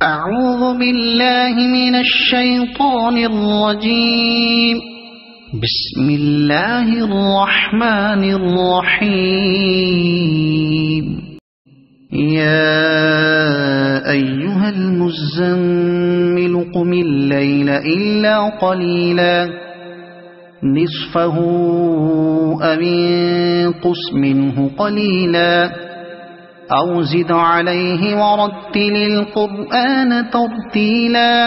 أعوذ بالله من الشيطان الرجيم. بسم الله الرحمن الرحيم. يا أيها المزمل قم الليل إلا قليلا نصفه أو انقص منه قليلا أو زد عليه ورتل القرآن ترتيلا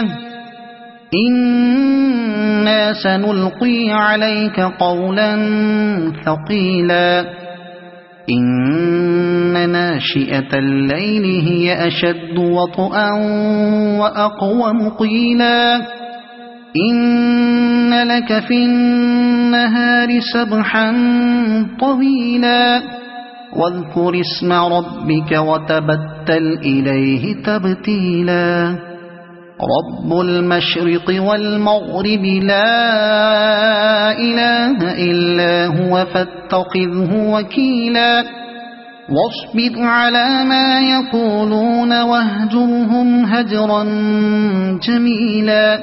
إنا سنلقي عليك قولا ثقيلا إن ناشئة الليل هي أشد وطئا وأقوم قيلا إن لك في النهار سبحا طويلا واذكر اسم ربك وتبتل إليه تبتيلا رب المشرق والمغرب لا إله إلا هو فاتخذه وكيلا واصبر على ما يقولون واهجرهم هجرا جميلا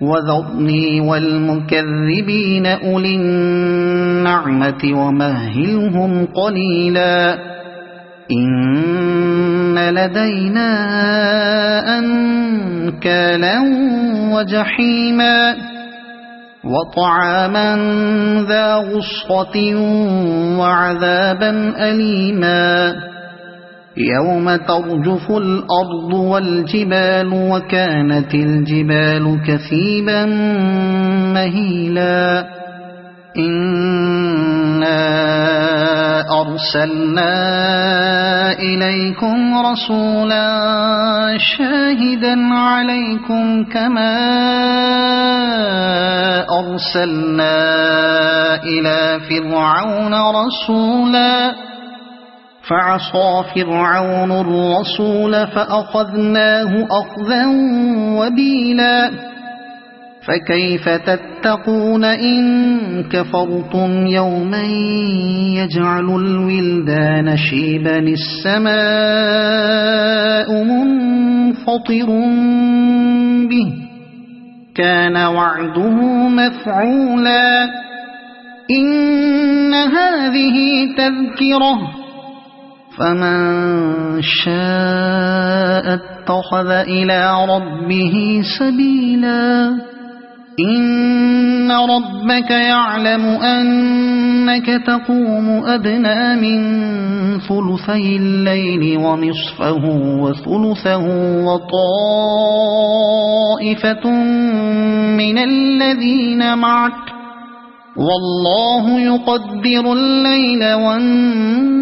وذرني والمكذبين أولي النعمة ومهلهم قليلا إن لدينا أنكالا وجحيما وطعاما ذا غصة وعذابا أليما يوم ترجف الأرض والجبال وكانت الجبال كثيبا مهيلا إنا أرسلنا إليكم رسولا شاهدا عليكم كما أرسلنا إلى فرعون رسولا فعصى فرعون الرسول فأخذناه أخذا وبيلا فكيف تتقون إن كفرتم يوما يجعل الولدان شيبا السماء منفطر به كان وعده مفعولا إن هذه تذكرة فمن شاء اتخذ إلى ربه سبيلا إن ربك يعلم أنك تقوم أدنى من ثلثي الليل ونصفه وثلثه وطائفة من الذين معك والله يقدر الليل والنهار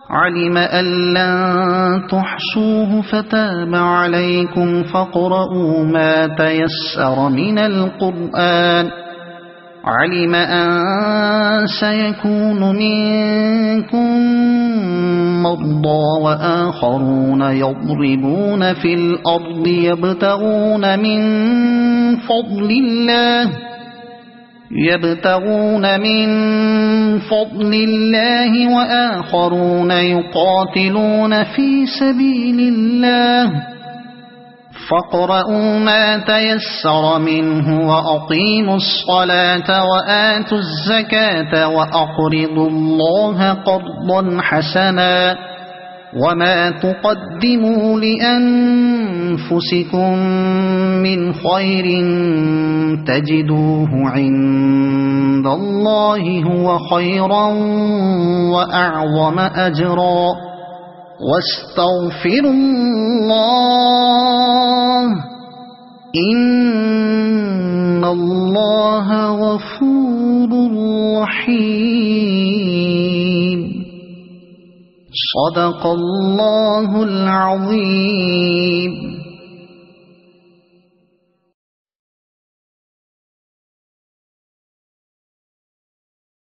علم أن لن تحصوه فتاب عليكم فاقرؤوا ما تيسر من القرآن علم أن سيكون منكم مرضى وآخرون يضربون في الأرض يبتغون من فضل الله وآخرون يقاتلون في سبيل الله فاقرؤوا ما تيسر منه وأقيموا الصلاة وآتوا الزكاة وأقرضوا الله قرضا حسنا وما تقدموا لأنفسكم من خير تجدوه عند الله هو خيرا وأعظم أجرا واستغفروا الله إن الله غفور رحيم صدق الله العظيم.